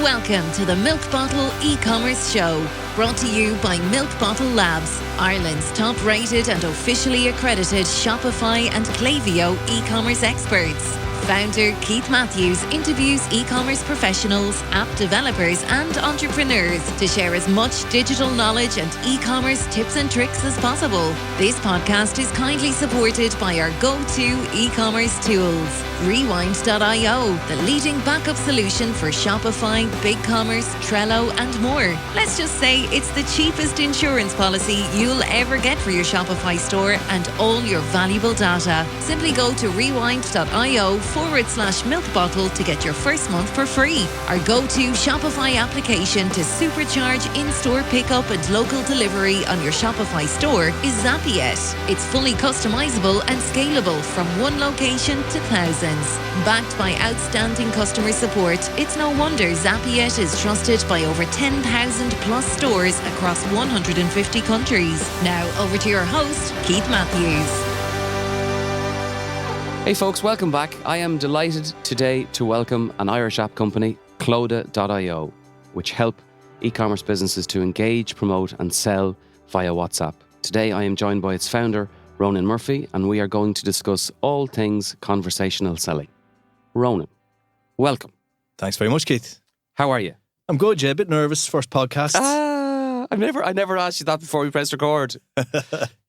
Welcome to the Milk Bottle e-commerce show, brought to you by Milk Bottle Labs, Ireland's top-rated and officially accredited Shopify and Klaviyo e-commerce experts. Founder Keith Matthews interviews e-commerce professionals, app developers and entrepreneurs to share as much digital knowledge and e-commerce tips and tricks as possible. This podcast is kindly supported by our go-to e-commerce tools. Rewind.io, the leading backup solution for Shopify, BigCommerce, Trello and more. Let's just say it's the cheapest insurance policy you'll ever get for your Shopify store and all your valuable data. Simply go to rewind.io/milk bottle to get your first month for free. Our go-to Shopify application to supercharge in-store pickup and local delivery on your Shopify store is Zapiet. It's fully customizable and scalable from one location to thousands. Backed by outstanding customer support, it's no wonder Zapiet is trusted by over 10,000 plus stores across 150 countries. Now over to your host, Keith Matthews. Hey folks, welcome back. I am delighted today to welcome an Irish app company, Clodagh.io, which help e-commerce businesses to engage, promote and sell via WhatsApp. Today I am joined by its founder, Ronan Murphy, and we are going to discuss all things conversational selling. Ronan, welcome. Thanks very much, Keith. How are you? I'm good, yeah. A bit nervous. First podcast. I never asked you that before we pressed record.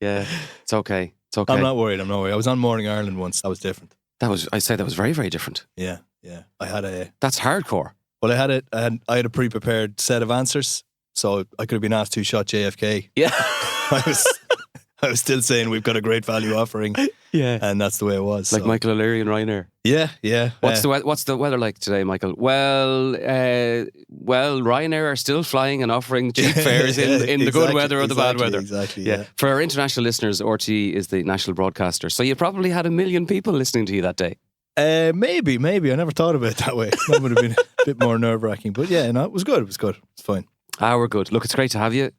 Yeah, it's okay. It's okay. I'm not worried. I was on Morning Ireland once. That was different. I'd say that was very, very different. Yeah. That's hardcore. Well, I had a pre-prepared set of answers, so I could have been asked who shot JFK. Yeah. I was still saying we've got a great value offering. Yeah. And that's the way it was. Like Michael O'Leary and Ryanair. Yeah. What's the weather like today, Michael? Well, Ryanair are still flying and offering cheap fares in the good weather or the bad weather. Exactly, yeah. For our international listeners, RTE is the national broadcaster. So you probably had 1 million people listening to you that day. Maybe. I never thought about it that way. That would have been a bit more nerve-wracking. But yeah, no, it was good. It's fine. We're good. Look, it's great to have you.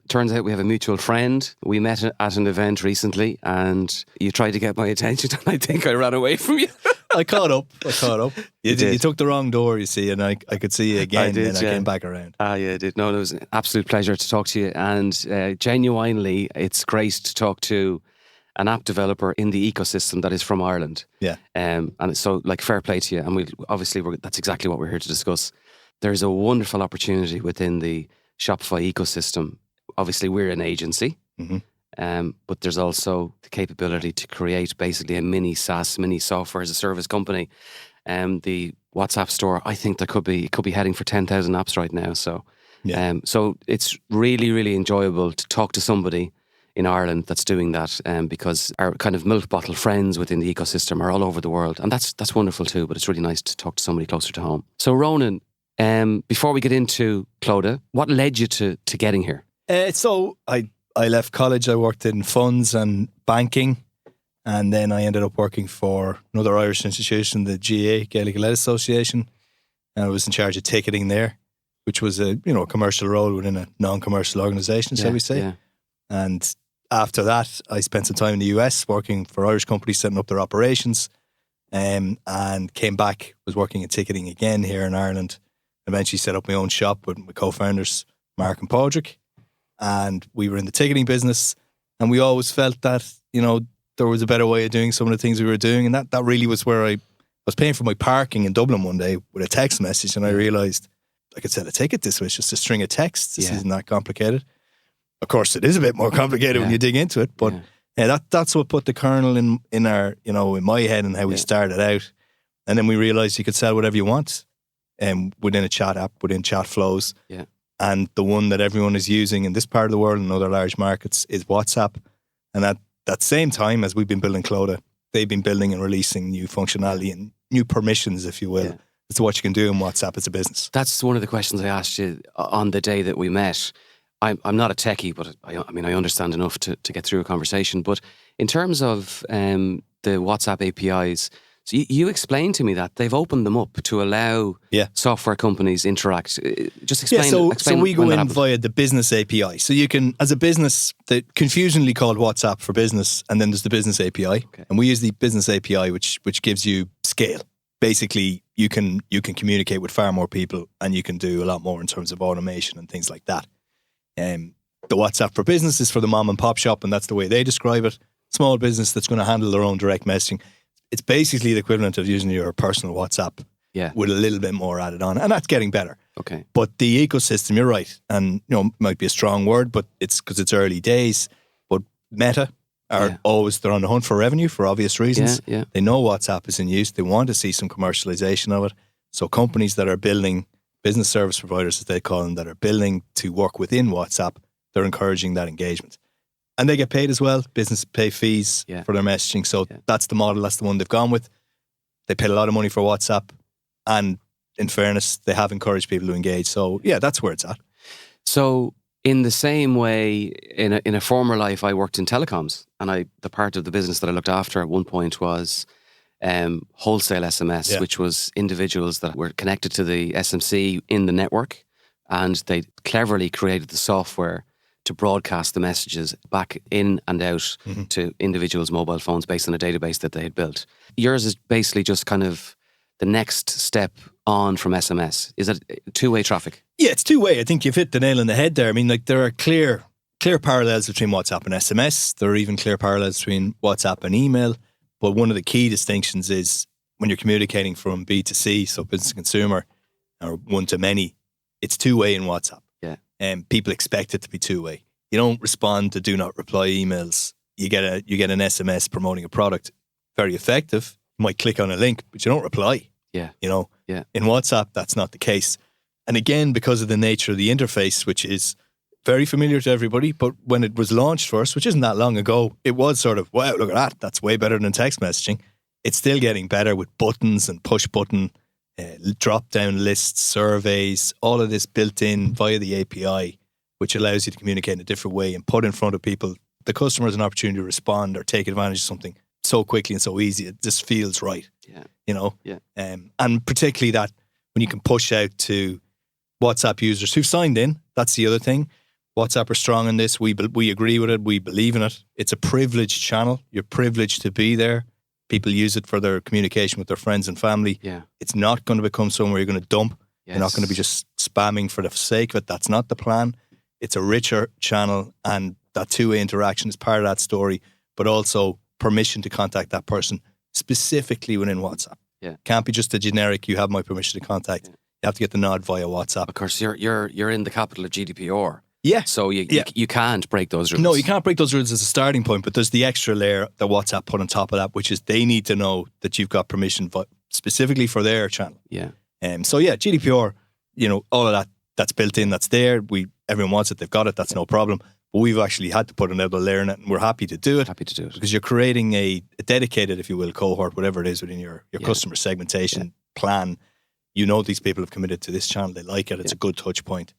Turns out we have a mutual friend. We met at an event recently and you tried to get my attention and I think I ran away from you. I caught up. You took the wrong door, you see, and I could see you again and I came back around. Yeah, I did. No, it was an absolute pleasure to talk to you and genuinely it's great to talk to an app developer in the ecosystem that is from Ireland. Yeah. And it's so fair play to you and that's exactly what we're here to discuss. There's a wonderful opportunity within the Shopify ecosystem. Obviously, we're an agency, but there's also the capability to create basically a mini SaaS, mini software as a service company. The WhatsApp store, I think could be heading for 10,000 apps right now. So, so it's really, really enjoyable to talk to somebody in Ireland that's doing that, because our kind of milk bottle friends within the ecosystem are all over the world, and that's wonderful too. But it's really nice to talk to somebody closer to home. So, Ronan. Before we get into Clodagh, what led you to getting here? So I left college. I worked in funds and banking, and then I ended up working for another Irish institution, the GA, Gaelic Athletic Association, and I was in charge of ticketing there, which was a commercial role within a non-commercial organisation, shall we say. Yeah. And after that, I spent some time in the US working for Irish companies setting up their operations, and came back, was working in ticketing again here in Ireland. Eventually set up my own shop with my co-founders, Mark and Padraig, and we were in the ticketing business, and we always felt that, there was a better way of doing some of the things we were doing, and that really was where I was paying for my parking in Dublin one day with a text message, and I realised I could sell a ticket this way. It's just a string of texts. This isn't that complicated. Of course, it is a bit more complicated when you dig into it, but that's what put the kernel in our, in my head and how we started out, and then we realised you could sell whatever you want. Within a chat app, within chat flows. Yeah. And the one that everyone is using in this part of the world and other large markets is WhatsApp. And at that same time as we've been building Clodagh, they've been building and releasing new functionality and new permissions, if you will, as to what you can do in WhatsApp as a business. That's one of the questions I asked you on the day that we met. I'm not a techie, but I understand enough to get through a conversation. But in terms of the WhatsApp APIs, so you explained to me that they've opened them up to allow software companies interact. Just explain. So we go in via the business API. So you can, as a business, the confusingly called WhatsApp for business, and then there's the business API. Okay. And we use the business API, which gives you scale. basically you can communicate with far more people, and you can do a lot more in terms of automation and things like that. The WhatsApp for Business is for the mom and pop shop, and that's the way they describe it. Small business that's going to handle their own direct messaging. It's basically the equivalent of using your personal WhatsApp with a little bit more added on, and that's getting better. Okay. But the ecosystem, you're right, and might be a strong word, but it's because it's early days. But Meta are they're on the hunt for revenue for obvious reasons. Yeah. They know WhatsApp is in use. They want to see some commercialization of it. So companies that are building, business service providers as they call them, that are building to work within WhatsApp, they're encouraging that engagement. And they get paid as well. Business pay fees for their messaging. So that's the model. That's the one they've gone with. They paid a lot of money for WhatsApp. And in fairness, they have encouraged people to engage. So yeah, that's where it's at. So in the same way, in a former life, I worked in telecoms, and the part of the business that I looked after at one point was wholesale SMS, which was individuals that were connected to the SMC in the network, and they cleverly created the software to broadcast the messages back in and out to individuals' mobile phones based on a database that they had built. Yours is basically just kind of the next step on from SMS. Is it two-way traffic? Yeah, it's two-way. I think you've hit the nail on the head there. I mean, like, there are clear parallels between WhatsApp and SMS. There are even clear parallels between WhatsApp and email. But one of the key distinctions is when you're communicating from B2C, so business to consumer, or one to many, it's two-way in WhatsApp. Yeah. And people expect it to be two-way. You don't respond to do not reply emails. You get an SMS promoting a product. Very effective. You might click on a link, but you don't reply. Yeah. In WhatsApp, that's not the case. And again, because of the nature of the interface, which is very familiar to everybody, but when it was launched first, which isn't that long ago, it was sort of, wow, look at that. That's way better than text messaging. It's still getting better with buttons and push button, drop-down lists, surveys, all of this built in via the API, which allows you to communicate in a different way and put in front of people, the customer has an opportunity to respond or take advantage of something so quickly and so easy. It just feels right. And particularly that when you can push out to WhatsApp users who've signed in, that's the other thing. WhatsApp are strong in this. We agree with it. We believe in it. It's a privileged channel. You're privileged to be there. People use it for their communication with their friends and family. Yeah. It's not going to become somewhere you're going to dump. Yes. You're not going to be just spamming for the sake of it. That's not the plan. It's a richer channel, and that two-way interaction is part of that story, but also permission to contact that person specifically within WhatsApp. Yeah. Can't be just a generic, you have my permission to contact. Yeah. You have to get the nod via WhatsApp. Of course, you're in the capital of GDPR. Yeah. So you can't break those rules. No, you can't break those rules as a starting point, but there's the extra layer that WhatsApp put on top of that, which is they need to know that you've got permission specifically for their channel. Yeah. So yeah, GDPR, all of that's built in, that's there. Everyone wants it, they've got it, that's no problem. But we've actually had to put another layer in it, and we're happy to do it. Because you're creating a dedicated, if you will, cohort, whatever it is within your customer segmentation plan. These people have committed to this channel, they like it, it's a good touch point.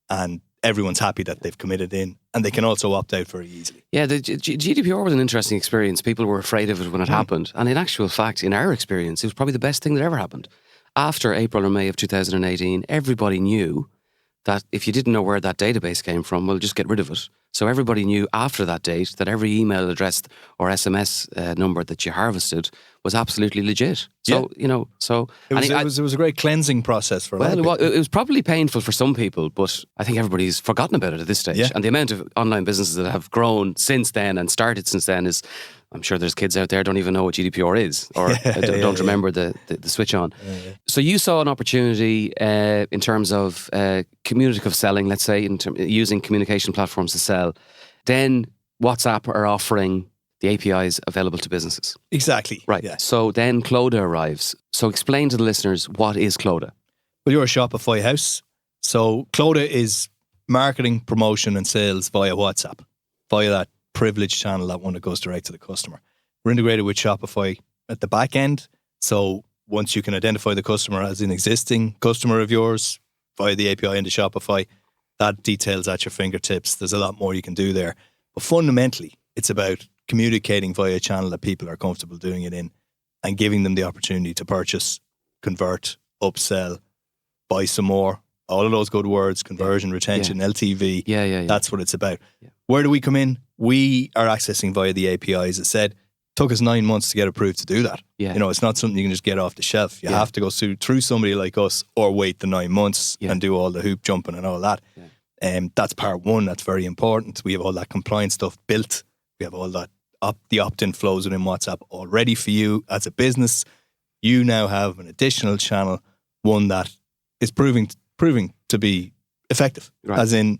And everyone's happy that they've committed in, and they can also opt out very easily. Yeah, the GDPR was an interesting experience. People were afraid of it when it happened. And in actual fact, in our experience, it was probably the best thing that ever happened. After April or May of 2018, everybody knew that if you didn't know where that database came from, well, just get rid of it. So everybody knew after that date that every email address or SMS number that you harvested was absolutely legit. So, it was a great cleansing process for a lot of people. It was probably painful for some people, but I think everybody's forgotten about it at this stage. Yeah. And the amount of online businesses that have grown since then and started since then is, I'm sure there's kids out there don't even know what GDPR is or don't remember the switch on. Yeah. So you saw an opportunity in terms of communicative selling, let's say, using communication platforms to sell. Then WhatsApp are offering the APIs available to businesses. Exactly. Right. Yeah. So then Cloda arrives. So explain to the listeners, what is Cloda? Well, you're a Shopify house. So Cloda is marketing, promotion and sales via WhatsApp, via that privileged channel, that one that goes direct to the customer. We're integrated with Shopify at the back end. So once you can identify the customer as an existing customer of yours via the API into Shopify, that details at your fingertips. There's a lot more you can do there. But fundamentally, it's about communicating via a channel that people are comfortable doing it in and giving them the opportunity to purchase, convert, upsell, buy some more. All of those good words, conversion, retention, LTV. Yeah. That's what it's about. Yeah. Where do we come in? We are accessing via the API, as I said, took us 9 months to get approved to do that. Yeah. You know, it's not something you can just get off the shelf. You have to go through somebody like us, or wait the 9 months and do all the hoop jumping and all that. That's part one. That's very important. We have all that compliance stuff built. We have all that the opt-in flows within WhatsApp all ready for you as a business. You now have an additional channel, one that is proving to be effective, as in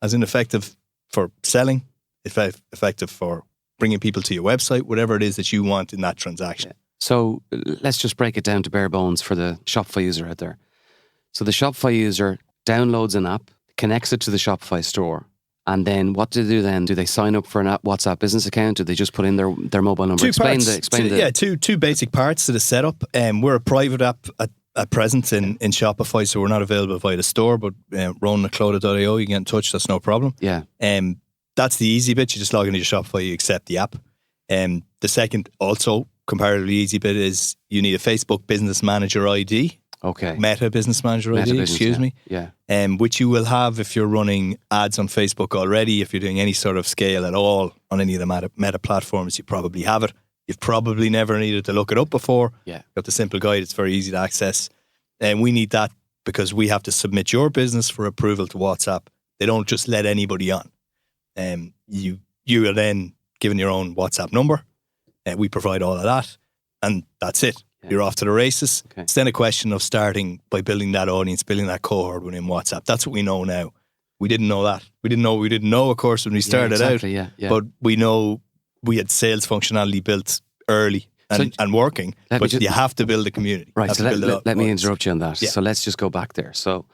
effective for selling, effective for bringing people to your website, whatever it is that you want in that transaction. So let's just break it down to bare bones for the Shopify user out there. So the Shopify user downloads an app, connects it to the Shopify store, and then what do they do then? Do they sign up for an WhatsApp business account? Do they just put in their mobile number? Two basic parts to the setup. We're a private app at present in Shopify, so we're not available via the store, but Ronan at cloda.io, you can get in touch, that's no problem. Yeah. That's the easy bit. You just log into your Shopify, you accept the app. The second, also comparatively easy bit, is you need a Facebook Business Manager ID. Okay. Meta Business Manager ID, excuse me. Yeah. Which you will have if you're running ads on Facebook already. If you're doing any sort of scale at all on any of the Meta platforms, you probably have it. You've probably never needed to look it up before. Yeah. You've got the simple guide. It's very easy to access. And we need that because we have to submit your business for approval to WhatsApp. They don't just let anybody on. You are then given your own WhatsApp number. We provide all of that. And that's it. You're off to the races. Okay. It's then a question of starting by building that audience, building that cohort within WhatsApp. That's what we know now. We didn't know that. We didn't know, of course, when we started out. Yeah. But we know we had sales functionality built early and working. But you have to build a community. Right. So let me interrupt you on that. Yeah. So let's just go back there. So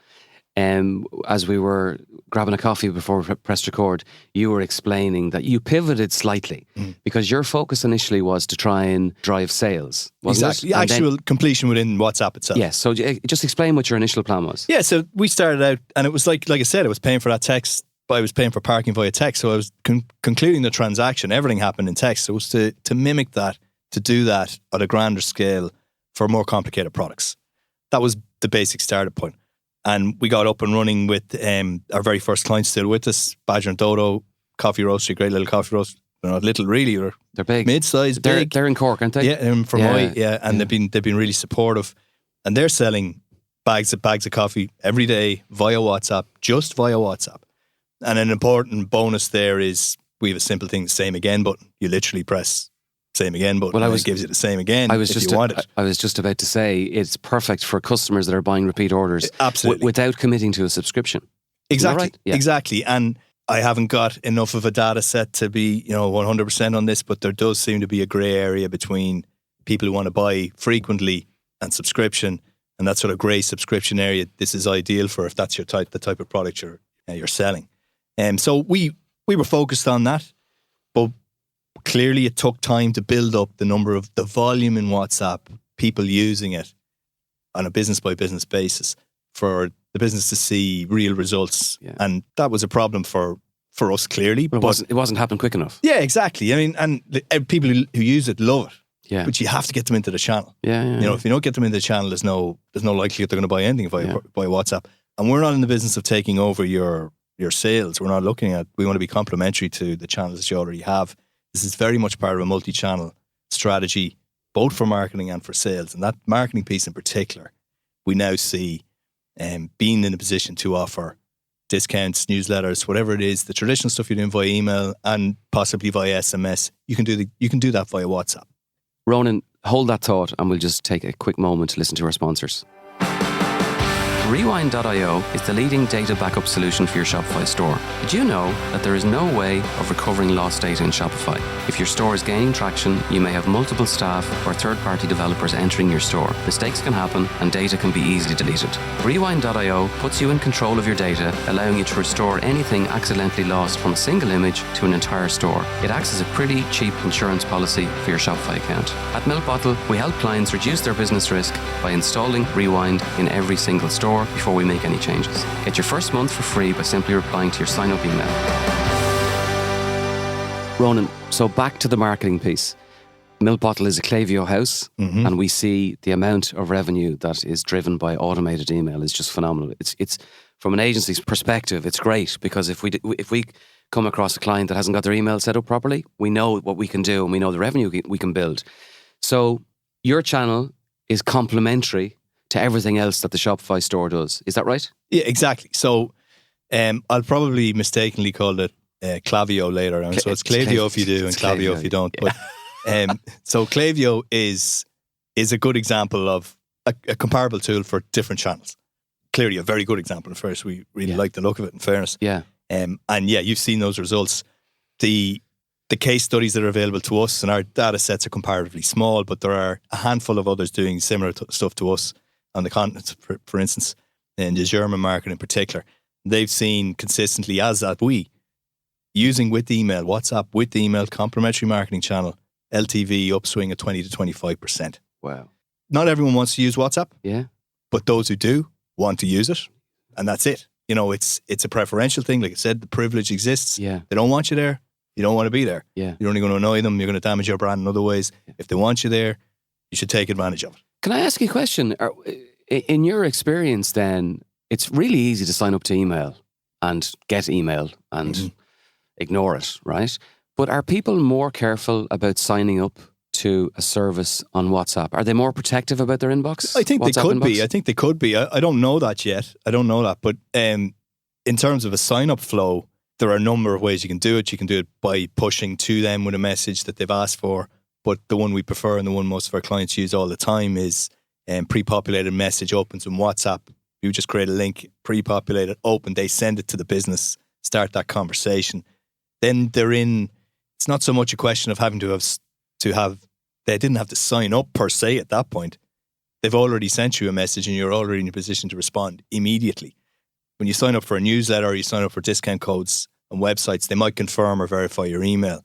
as we were grabbing a coffee before we pressed record, you were explaining that you pivoted slightly because your focus initially was to try and drive sales, wasn't it? The actual completion within WhatsApp itself. Yes. So just explain what your initial plan was. Yeah. So we started out, and it was like I said, I was paying for that text, but I was paying for parking via text. So I was concluding the transaction. Everything happened in text. So it was to mimic that, to do that at a grander scale for more complicated products. That was the basic starting point. And we got up and running with our very first client still with us, Badger and Dodo Coffee Roastery, great little coffee roast. They're not little really, they're big, mid-size, big. They're in Cork, aren't they? Yeah, from Moy, and they've been really supportive, and they're selling bags of coffee every day via WhatsApp, just via WhatsApp. And an important bonus there is we have a simple thing, the same again button. You literally press same again button, and it gives you the same again if you want it. I was just about to say it's perfect for customers that are buying repeat orders. Absolutely. Without committing to a subscription. Exactly. Right? Yeah. Exactly. And I haven't got enough of a data set to be 100% on this, but there does seem to be a grey area between people who want to buy frequently and subscription, and that sort of grey subscription area. This is ideal for if that's the type of product you're selling. So we were focused on that, but clearly it took time to build up the volume in WhatsApp, people using it on a business by business basis for the business to see real results. Yeah. And that was a problem for us clearly. But it wasn't happening quick enough. Yeah, exactly. I mean, and people who use it love it. Yeah. But you have to get them into the channel. Yeah. If you don't get them into the channel, there's no likelihood they're going to buy anything via WhatsApp. And we're not in the business of taking over your sales. We're not looking at, we want to be complementary to the channels that you already have. This is very much part of a multi-channel strategy, both for marketing and for sales. And that marketing piece in particular, we now see being in a position to offer discounts, newsletters, whatever it is, the traditional stuff you're doing via email and possibly via SMS, you can do that via WhatsApp. Ronan, hold that thought and we'll just take a quick moment to listen to our sponsors. Rewind.io is the leading data backup solution for your Shopify store. Did you know that there is no way of recovering lost data in Shopify? If your store is gaining traction, you may have multiple staff or third-party developers entering your store. Mistakes can happen and data can be easily deleted. Rewind.io puts you in control of your data, allowing you to restore anything accidentally lost from a single image to an entire store. It acts as a pretty cheap insurance policy for your Shopify account. At Milk Bottle, we help clients reduce their business risk by installing Rewind in every single store before we make any changes. Get your first month for free by simply replying to your sign-up email. Ronan, so back to the marketing piece. Milk Bottle is a Klaviyo house, and we see the amount of revenue that is driven by automated email is just phenomenal. It's from an agency's perspective, it's great because if we come across a client that hasn't got their email set up properly, we know what we can do and we know the revenue we can build. So your channel is complementary to everything else that the Shopify store does. Is that right? Yeah, exactly. So I'll probably mistakenly call it Klaviyo later on. So it's Klaviyo if you do and Klaviyo if you don't. Yeah. But so Klaviyo is a good example of a comparable tool for different channels. Clearly a very good example at first. We really like the look of it, in fairness. Yeah. And yeah, you've seen those results. The case studies that are available to us and our data sets are comparatively small, but there are a handful of others doing similar stuff to us on the continent, for instance, in the German market in particular. They've seen consistently, as have we, using with email, WhatsApp with email, complementary marketing channel, LTV upswing of 20 to 25%. Wow. Not everyone wants to use WhatsApp. Yeah. But those who do want to use it, and that's it. You know, it's a preferential thing. Like I said, the privilege exists. Yeah. They don't want you there. You don't want to be there. Yeah. You're only going to annoy them. You're going to damage your brand in other ways. If they want you there, you should take advantage of it. Can I ask you a question? In your experience then, it's really easy to sign up to email and get email and ignore it, right? But are people more careful about signing up to a service on WhatsApp? Are they more protective about their inbox? I think WhatsApp they could inbox? be. I think they could be. I don't know that yet. I don't know that. But in terms of a sign-up flow, there are a number of ways you can do it. You can do it by pushing to them with a message that they've asked for. But the one we prefer and the one most of our clients use all the time is pre-populated message opens in WhatsApp. You just create a link, pre-populate it, open, they send it to the business, start that conversation. Then they're in, it's not so much a question of having to have, they didn't have to sign up per se at that point. They've already sent you a message and you're already in a position to respond immediately. When you sign up for a newsletter or you sign up for discount codes on websites, they might confirm or verify your email.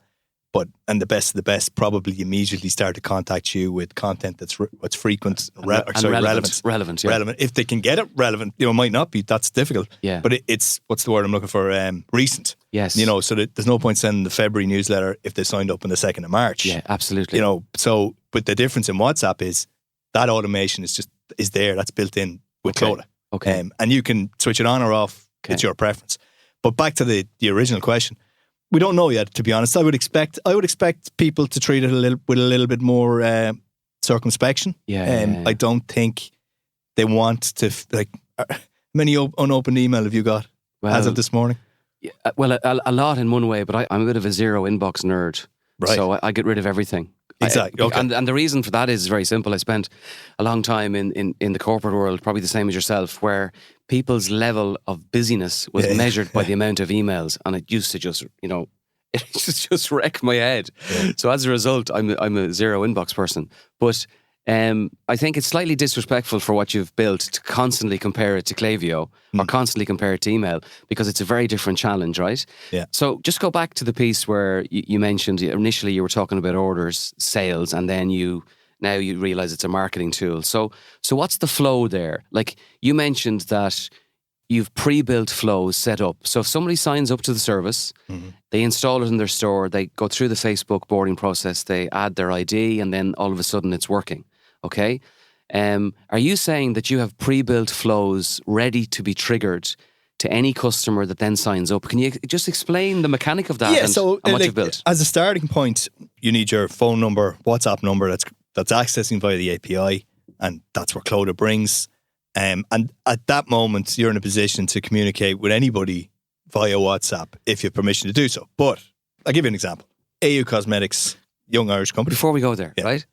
And the best of the best probably immediately start to contact you with content that's frequent, relevant. Relevant, yeah. Relevant. If they can get it relevant, it might not be. That's difficult. Yeah. But it's, what's the word I'm looking for? Recent. Yes. So that there's no point sending the February newsletter if they signed up on the 2nd of March. Yeah, absolutely. So, but the difference in WhatsApp is that automation is there. That's built in with Clota. Okay. And you can switch it on or off. Okay. It's your preference. But back to the original question. We don't know yet, to be honest. I would expect people to treat it with a little bit more circumspection. Yeah. I don't think they want to how many unopened email have you got as of this morning? Yeah, well, a lot in one way, but I'm a bit of a zero inbox nerd, right? So I get rid of everything. Exactly. Okay. And the reason for that is very simple. I spent a long time in the corporate world, probably the same as yourself, where people's level of busyness was measured by the amount of emails, and it used to just, it just wreck my head. Yeah. So as a result, I'm a zero inbox person. But I think it's slightly disrespectful for what you've built to constantly compare it to Klaviyo or constantly compare it to email, because it's a very different challenge, right? Yeah. So just go back to the piece where you mentioned initially you were talking about orders, sales, and then now you realize it's a marketing tool. So what's the flow there? Like you mentioned that you've pre-built flows set up. So if somebody signs up to the service, they install it in their store, they go through the Facebook boarding process, they add their ID, and then all of a sudden it's working. Okay. Are you saying that you have pre-built flows ready to be triggered to any customer that then signs up? Can you just explain the mechanic of that? Yeah, and so what you've built? As a starting point, you need your phone number, WhatsApp number that's accessing via the API, and that's what Clota brings. And at that moment, you're in a position to communicate with anybody via WhatsApp if you have permission to do so. But I'll give you an example. AU Cosmetics, young Irish company. Before we go there, right?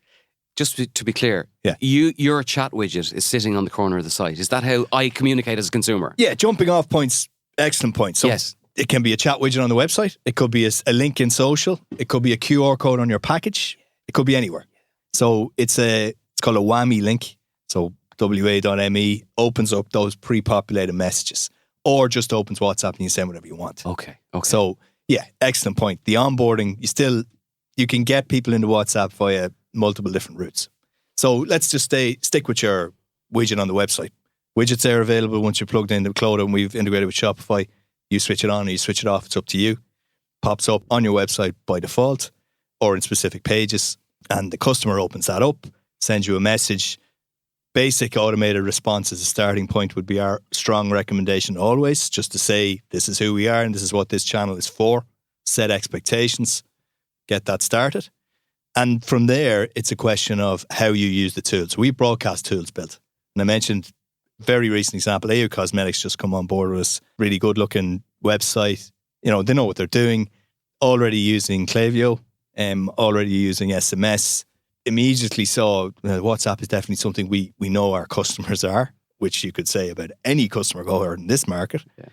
Just to be clear, your chat widget is sitting on the corner of the site. Is that how I communicate as a consumer? Yeah, jumping off points, excellent point. So yes. It can be a chat widget on the website. It could be a link in social. It could be a QR code on your package. It could be anywhere. So it's called a whammy link. So wa.me opens up those pre-populated messages, or just opens WhatsApp and you send whatever you want. Okay. So yeah, excellent point. The onboarding, you can get people into WhatsApp via multiple different routes. So let's just stick with your widget on the website. Widgets are available once you're plugged into Clota, and we've integrated with Shopify. You switch it on or you switch it off. It's up to you. Pops up on your website by default or in specific pages, and the customer opens that up, sends you a message. basic automated response as a starting point would be our strong recommendation always, just to say this is who we are and this is what this channel is for. Set expectations, get that started. And from there, it's a question of how you use the tools. We have broadcast tools built. And I mentioned very recent example, AU Cosmetics just come on board with us. Really good looking website. You know, they know what they're doing. Already using Klaviyo, already using SMS. Immediately saw WhatsApp is definitely something we know our customers are, which you could say about any customer cohort in this market. Yeah.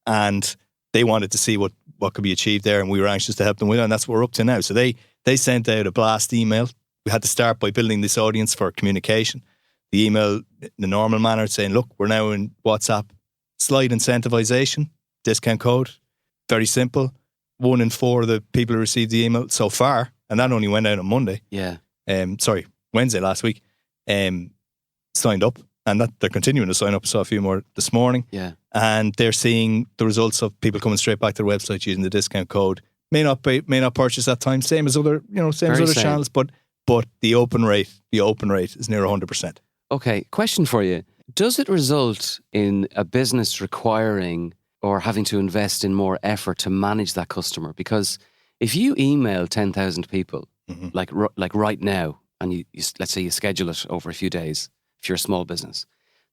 And they wanted to see what could be achieved there, and we were anxious to help them with it, and that's what we're up to now. So they sent out a blast email. We had to start by building this audience for communication. The email, in the normal manner, saying, look, we're now in WhatsApp. Slide incentivization, discount code. Very simple. 1 in 4 of the people who received the email so far, and that only went out on Monday. Yeah. Wednesday last week, signed up. And that they're continuing to sign up. I saw a few more this morning. Yeah. And they're seeing the results of people coming straight back to their website using the discount code. May not purchase that time, same as other channels, but the open rate is near 100%. Okay, question for you. Does it result in a business requiring or having to invest in more effort to manage that customer? Because if you email 10,000 people, like right now, and you let's say you schedule it over a few days, if you're a small business,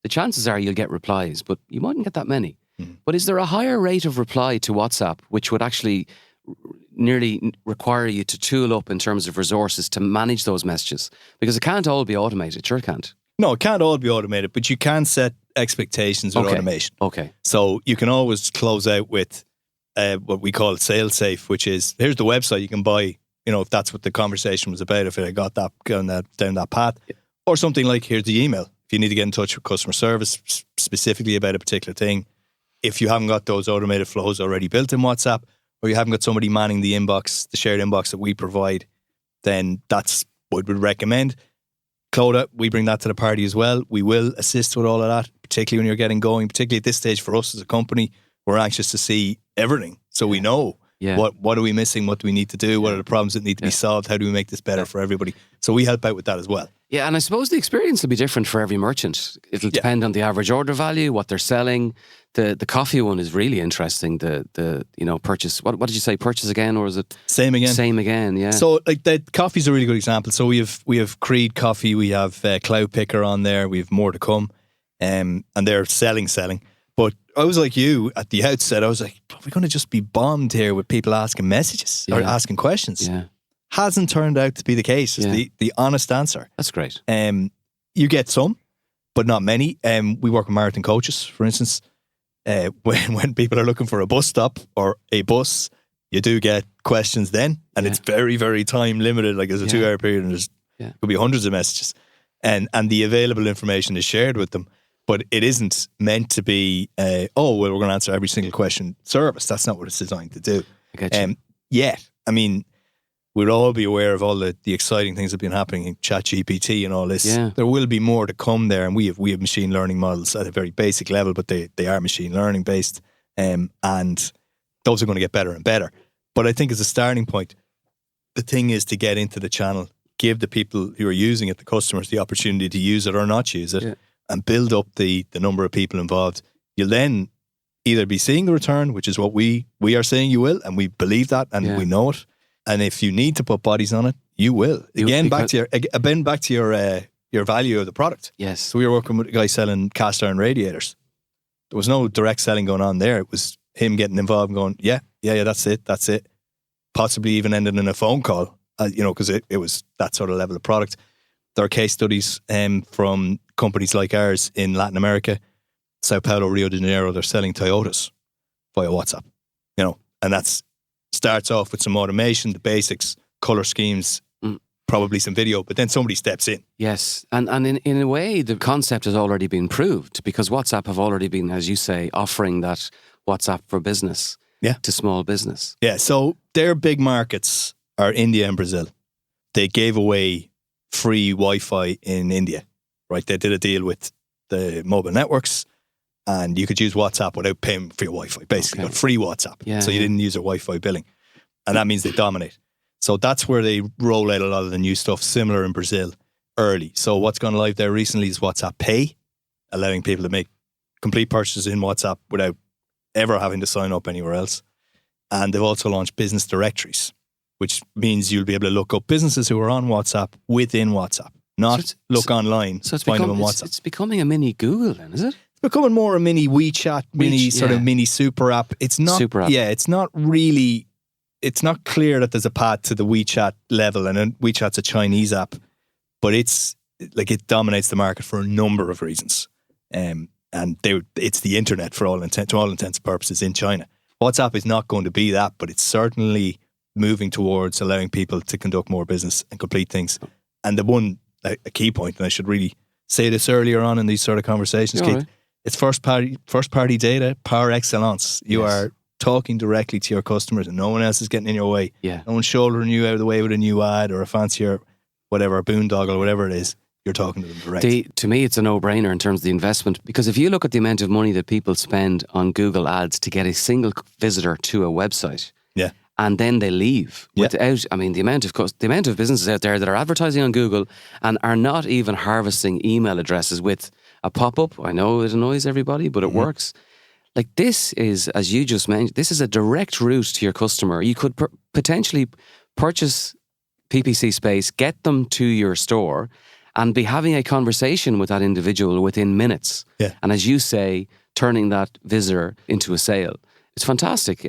the chances are you'll get replies, but you mightn't get that many. But is there a higher rate of reply to WhatsApp, which would actually nearly require you to tool up in terms of resources to manage those messages? Because it can't all be automated. Sure it can't. No, it can't all be automated, but you can set expectations with automation. Okay. So you can always close out with what we call sales safe, which is, here's the website you can buy, if that's what the conversation was about, if I got that down that path. Yeah. Or something like, here's the email. If you need to get in touch with customer service specifically about a particular thing, if you haven't got those automated flows already built in WhatsApp, or you haven't got somebody manning the inbox, the shared inbox that we provide, then that's what we'd recommend. Clodagh, we bring that to the party as well. We will assist with all of that, particularly when you're getting going, particularly at this stage for us as a company. We're anxious to see everything. So we know what are we missing, what do we need to do, what are the problems that need to be solved, how do we make this better for everybody. So we help out with that as well. Yeah, and I suppose the experience will be different for every merchant. It'll depend on the average order value, what they're selling. The coffee one is really interesting. The purchase. What did you say? Purchase again, or is it same again? Same again. Yeah. So like that coffee's a really good example. So we have Creed Coffee, we have Cloud Picker on there. We have more to come, and they're selling. But I was like you at the outset. I was like, are we going to just be bombed here with people asking messages or asking questions? Yeah. Hasn't turned out to be the case. Is the honest answer. That's great. You get some, but not many. We work with marathon coaches, for instance. When people are looking for a bus stop or a bus, you do get questions then, and it's very, very time limited. Like there's a 2-hour period, and there's could be hundreds of messages, and the available information is shared with them. But it isn't meant to be, we're going to answer every single question service. That's not what it's designed to do. I get you. Yet, I mean, we'll all be aware of all the exciting things that have been happening in ChatGPT and all this. Yeah. There will be more to come there, and we have machine learning models at a very basic level, but they are machine learning based, and those are going to get better and better. But I think as a starting point, the thing is to get into the channel, give the people who are using it, the customers, the opportunity to use it or not use it, and build up the number of people involved. You'll then either be seeing the return, which is what we are saying you will, and we believe that, and we know it. And if you need to put bodies on it, you will. Back to your value of the product. Yes. So we were working with a guy selling cast iron radiators. There was no direct selling going on there. It was him getting involved and going, yeah, that's it. Possibly even ended in a phone call, because it was that sort of level of product. There are case studies from companies like ours in Latin America, Sao Paulo, Rio de Janeiro. They're selling Toyotas via WhatsApp, and that's starts off with some automation, the basics, color schemes, probably some video, but then somebody steps in. Yes, and in a way, the concept has already been proved because WhatsApp have already been, as you say, offering that WhatsApp for business to small business. Yeah, so their big markets are India and Brazil. They gave away free Wi-Fi in India, right? They did a deal with the mobile networks, and you could use WhatsApp without paying for your Wi-Fi, basically. Got free WhatsApp. Yeah, so you didn't use their Wi-Fi billing. And that means they dominate. So that's where they roll out a lot of the new stuff, similar in Brazil. early. So what's gone live there recently is WhatsApp Pay, allowing people to make complete purchases in WhatsApp without ever having to sign up anywhere else. And they've also launched business directories, which means you'll be able to look up businesses who are on WhatsApp within WhatsApp, not look online, find them on WhatsApp. It's becoming a mini Google then, is it? It's becoming more a mini WeChat, mini super app. It's not, super app. Yeah, it's not really, it's not clear that there's a path to the WeChat level, and then WeChat's a Chinese app, but it's like it dominates the market for a number of reasons. And it's the internet to all intents and purposes in China. WhatsApp is not going to be that, but it's certainly moving towards allowing people to conduct more business and complete things. And the one, a key point, and I should really say this earlier on in these sort of conversations, Keith, it's first party data par excellence. You are talking directly to your customers and no one else is getting in your way. Yeah. No one's shouldering you out of the way with a new ad or a fancier whatever, boondoggle or whatever it is. You're talking to them directly. To me, it's a no-brainer in terms of the investment, because if you look at the amount of money that people spend on Google Ads to get a single visitor to a website, and then they leave without, I mean, the amount of businesses out there that are advertising on Google and are not even harvesting email addresses with a pop-up. I know it annoys everybody, but it works. Like, this is, as you just mentioned, this is a direct route to your customer. You could potentially purchase PPC space, get them to your store, and be having a conversation with that individual within minutes. Yeah. And as you say, turning that visitor into a sale. It's fantastic.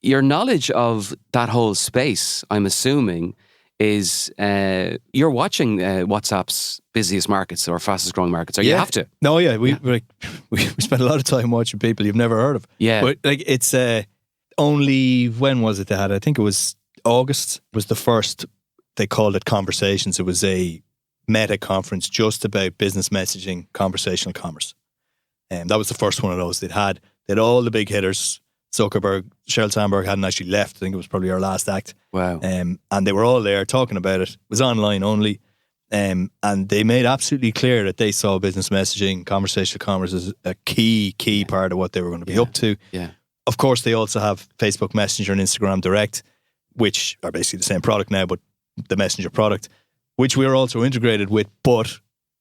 Your knowledge of that whole space, I'm assuming, is you're watching WhatsApp's busiest markets or fastest growing markets, or you have to. No, we spent a lot of time watching people you've never heard of. Yeah. But like, it's only, when was it they had? I think it was August was the first, they called it Conversations. It was a Meta conference just about business messaging, conversational commerce. And that was the first one of those they'd had. They had all the big hitters. Zuckerberg, Sheryl Sandberg hadn't actually left. I think it was probably her last act. Wow. And they were all there talking about it. It was online only. And they made absolutely clear that they saw business messaging, conversational commerce as a key part of what they were going to be up to. Yeah. Of course, they also have Facebook Messenger and Instagram Direct, which are basically the same product now, but the Messenger product, which we're also integrated with. But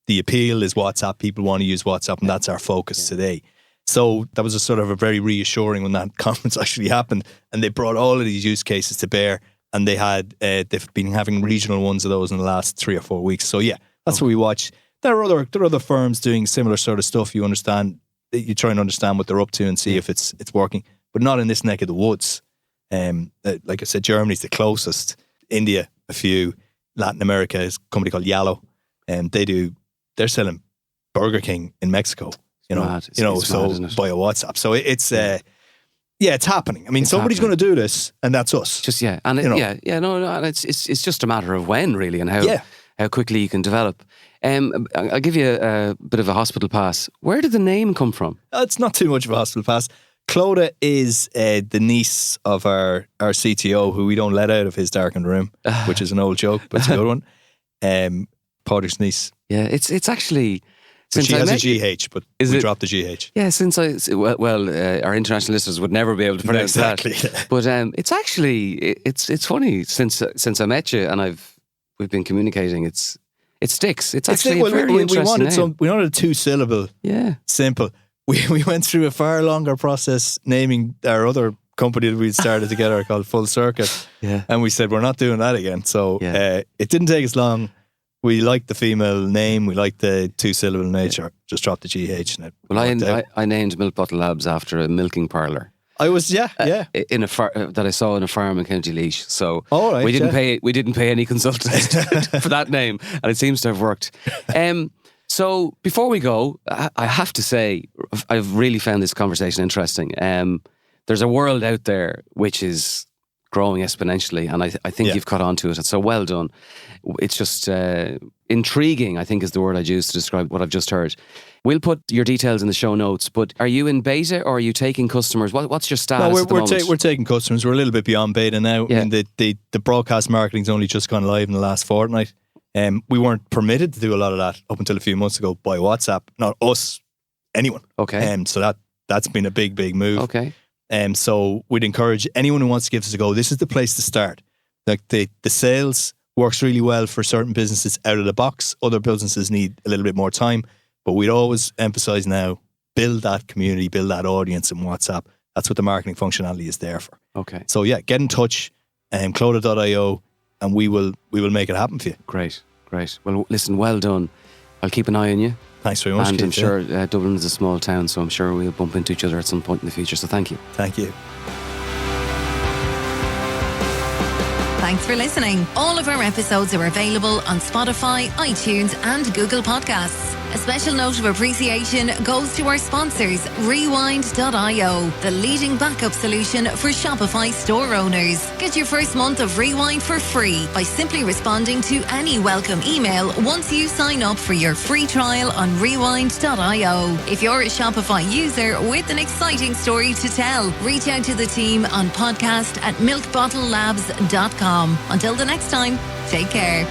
the appeal is WhatsApp. People want to use WhatsApp, and that's our focus today. So that was a sort of a very reassuring when that conference actually happened, and they brought all of these use cases to bear, and they've been having regional ones of those in the last 3 or 4 weeks. So that's what we watch. There are other firms doing similar sort of stuff. You understand, you try and understand what they're up to and see if it's working, but not in this neck of the woods. Like I said, Germany's the closest. India, a few. Latin America is a company called Yallo, and they're selling Burger King in Mexico. It's mad, via WhatsApp. So it's it's happening. I mean, somebody's going to do this, and that's us. And it's just a matter of when, really, and how quickly you can develop. I'll give you a bit of a hospital pass. Where did the name come from? It's not too much of a hospital pass. Clodagh is the niece of our CTO, who we don't let out of his darkened room, which is an old joke, but it's a good one. Padraig's niece. Yeah, it's actually... She has a GH, but we dropped the GH. Yeah, our international listeners would never be able to pronounce that. But it's actually, it's funny, since I met you and we've been communicating, it sticks. It's actually a very interesting name. We wanted a 2-syllable, simple. We went through a far longer process naming our other company that we'd started together called Full Circuit. Yeah. And we said, we're not doing that again. So it didn't take us long. We liked the female name. We liked the 2-syllable nature. Just dropped the GH in it. Well, I named Milk Bottle Labs after a milking parlour. I was in that I saw in a farm in County Laois. So we didn't pay any consultants for that name, and it seems to have worked. So before we go, I have to say I've really found this conversation interesting. There's a world out there which is growing exponentially, and I think you've caught on to it. So well done. It's just intriguing, I think, is the word I'd use to describe what I've just heard. We'll put your details in the show notes, but are you in beta or are you taking customers? What's your status at the moment? We're taking customers. We're a little bit beyond beta now. Yeah. I mean, the broadcast marketing's only just gone live in the last fortnight. We weren't permitted to do a lot of that up until a few months ago by WhatsApp. Not us, anyone. Okay. So that's been a big move. Okay. So we'd encourage anyone who wants to give us a go. This is the place to start. Like the sales works really well for certain businesses out of the box. Other businesses need a little bit more time. But we'd always emphasize now, build that community, build that audience in WhatsApp. That's what the marketing functionality is there for. Okay. So yeah, get in touch, clodagh.io, and we will make it happen for you. Great. Well, listen, well done. I'll keep an eye on you. Thanks very much, And I'm Keith, sure Dublin is a small town, so I'm sure we'll bump into each other at some point in the future. So thank you. Thank you. Thanks for listening. All of our episodes are available on Spotify, iTunes, and Google Podcasts. A special note of appreciation goes to our sponsors, Rewind.io, the leading backup solution for Shopify store owners. Get your first month of Rewind for free by simply responding to any welcome email once you sign up for your free trial on Rewind.io. If you're a Shopify user with an exciting story to tell, reach out to the team on podcast@milkbottlelabs.com. Until the next time, take care.